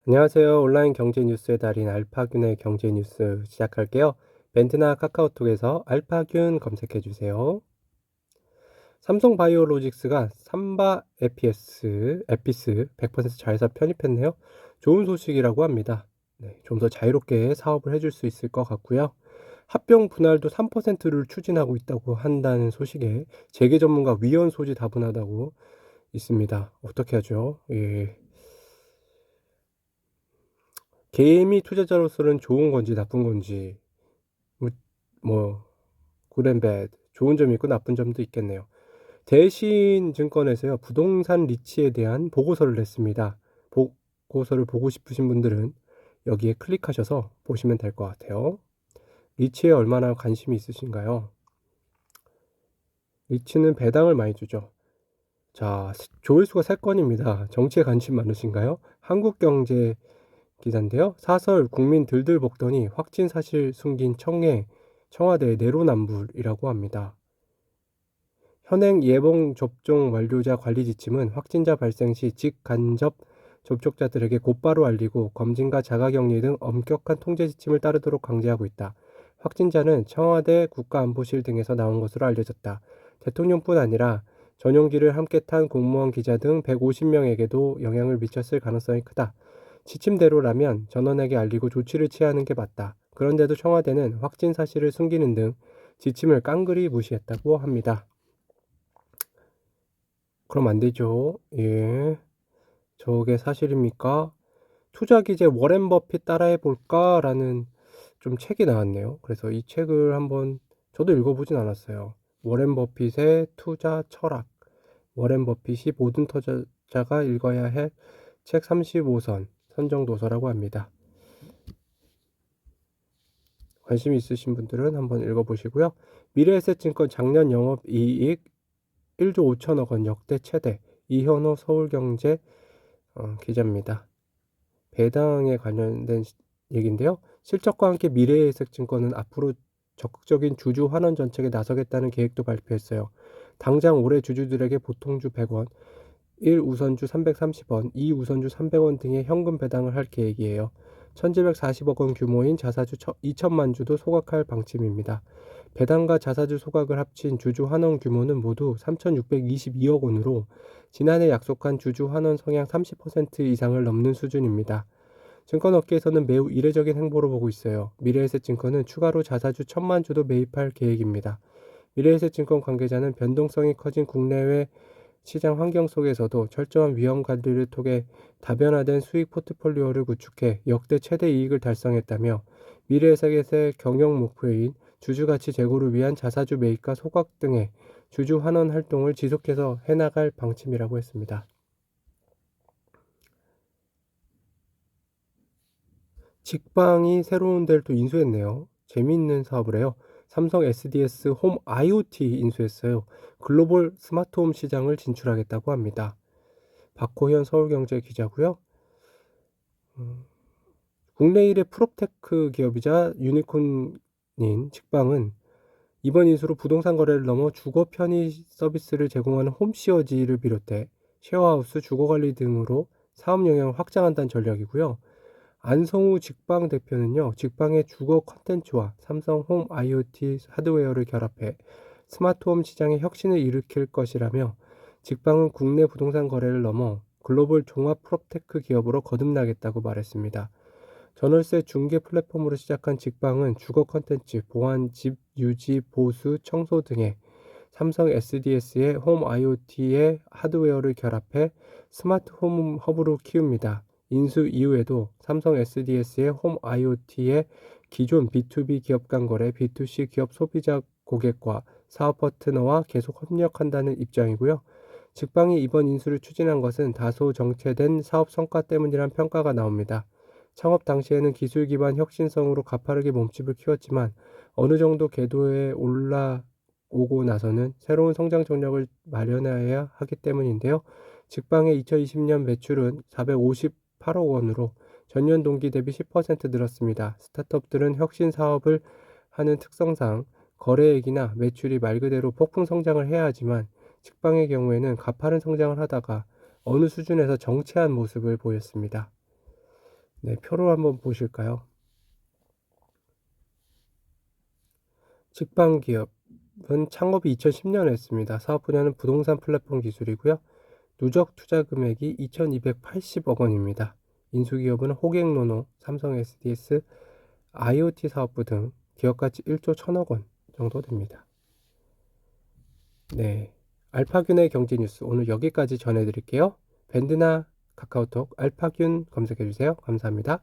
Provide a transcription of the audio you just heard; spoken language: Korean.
안녕하세요. 온라인 경제 뉴스의 달인 알파균의 경제 뉴스 시작할게요. 벤트나 카카오톡에서 알파균 검색해 주세요. 삼성바이오로직스가 삼바 에피스 100% 자회사 편입했네요. 좋은 소식이라고 합니다. 네, 좀 더 자유롭게 사업을 해줄 수 있을 것 같고요. 합병 분할도 3%를 추진하고 있다고 한다는 소식에 재계 전문가 위헌 소지 다분하다고 있습니다. 어떻게 하죠? 예. 개미 투자자로서는 좋은 건지 나쁜 건지 뭐, 뭐 굿앤배드 좋은 점이 있고 나쁜 점도 있겠네요. 대신증권에서요 부동산 리츠에 대한 보고서를 냈습니다. 보고서를 보고 싶으신 분들은 여기에 클릭하셔서 보시면 될 것 같아요. 리츠에 얼마나 관심이 있으신가요? 리츠는 배당을 많이 주죠. 자, 조회수가 3건입니다. 정치에 관심 많으신가요? 한국경제 기사인데요. 사설 국민 들들 볶더니 확진 사실 숨긴 청와대 내로남불이라고 합니다. 현행 예방 접종 완료자 관리 지침은 확진자 발생 시 직간접 접촉자들에게 곧바로 알리고 검진과 자가격리 등 엄격한 통제 지침을 따르도록 강제하고 있다. 확진자는 청와대 국가안보실 등에서 나온 것으로 알려졌다. 대통령뿐 아니라 전용기를 함께 탄 공무원 기자 등 150명에게도 영향을 미쳤을 가능성이 크다. 지침대로라면 전원에게 알리고 조치를 취하는 게 맞다. 그런데도 청와대는 확진 사실을 숨기는 등 지침을 깡그리 무시했다고 합니다. 그럼 안 되죠. 예. 저게 사실입니까? 투자 기제 워렌 버핏 따라해 볼까라는 좀 책이 나왔네요. 그래서 이 책을 한번 저도 읽어보진 않았어요. 워렌 버핏의 투자 철학. 워렌 버핏이 모든 투자자가 읽어야 할 책 35선 선정 도서라고 합니다. 관심 있으신 분들은 한번 읽어보시고요. 미래에셋증권 작년 영업이익 1조 5천억 원 역대 최대. 이현호 서울경제 기자입니다. 배당에 관련된 얘기인데요. 실적과 함께 미래에셋증권은 앞으로 적극적인 주주 환원 정책에 나서겠다는 계획도 발표했어요. 당장 올해 주주들에게 보통주 100원, 1우선주 330원, 2우선주 300원 등의 현금 배당을 할 계획이에요. 1740억 원 규모인 자사주 2천만 주도 소각할 방침입니다. 배당과 자사주 소각을 합친 주주 환원 규모는 모두 3,622억 원으로 지난해 약속한 주주 환원 성향 30% 이상을 넘는 수준입니다. 증권업계에서는 매우 이례적인 행보로 보고 있어요. 미래에셋증권은 추가로 자사주 1,000만 주도 매입할 계획입니다. 미래에셋증권 관계자는 변동성이 커진 국내외 시장 환경 속에서도 철저한 위험 관리를 통해 다변화된 수익 포트폴리오를 구축해 역대 최대 이익을 달성했다며 미래에셋의 경영 목표인 주주가치 제고를 위한 자사주 매입과 소각 등의 주주 환원 활동을 지속해서 해나갈 방침이라고 했습니다. 직방이 새로운 데를 또 인수했네요. 재미있는 사업을 해요. 삼성 SDS 홈 IoT 인수했어요. 글로벌 스마트홈 시장을 진출하겠다고 합니다. 박호현 서울경제 기자고요. 국내 1의 프롭테크 기업이자 유니콘인 직방은 이번 인수로 부동산 거래를 넘어 주거 편의 서비스를 제공하는 홈시어지를 비롯해 쉐어하우스, 주거관리 등으로 사업 영역을 확장한다는 전략이고요. 안성우 직방 대표는요, 직방의 주거 컨텐츠와 삼성 홈 IoT 하드웨어를 결합해 스마트홈 시장에 혁신을 일으킬 것이라며 직방은 국내 부동산 거래를 넘어 글로벌 종합 프롭테크 기업으로 거듭나겠다고 말했습니다. 전월세 중개 플랫폼으로 시작한 직방은 주거 컨텐츠, 보안, 집 유지, 보수, 청소 등의 삼성 SDS의 홈 IoT의 하드웨어를 결합해 스마트 홈 허브로 키웁니다. 인수 이후에도 삼성 SDS의 홈 IoT의 기존 B2B 기업 간 거래, B2C 기업 소비자 고객과 사업 파트너와 계속 협력한다는 입장이고요. 직방이 이번 인수를 추진한 것은 다소 정체된 사업 성과 때문이란 평가가 나옵니다. 창업 당시에는 기술 기반 혁신성으로 가파르게 몸집을 키웠지만 어느 정도 궤도에 올라오고 나서는 새로운 성장 전략을 마련해야 하기 때문인데요. 직방의 2020년 매출은 458억 원으로 전년 동기 대비 10% 늘었습니다. 스타트업들은 혁신 사업을 하는 특성상 거래액이나 매출이 말 그대로 폭풍 성장을 해야 하지만 직방의 경우에는 가파른 성장을 하다가 어느 수준에서 정체한 모습을 보였습니다. 네, 표를 한번 보실까요? 직방기업은 창업이 2010년에 했습니다. 사업 분야는 부동산 플랫폼 기술이고요. 누적 투자 금액이 2,280억 원입니다. 인수기업은 호갱노노, 삼성 SDS, IoT 사업부 등 기업가치 1조 1천억 원 정도 됩니다. 네, 알파균의 경제뉴스 오늘 여기까지 전해드릴게요. 밴드나 카카오톡 알파균 검색해주세요. 감사합니다.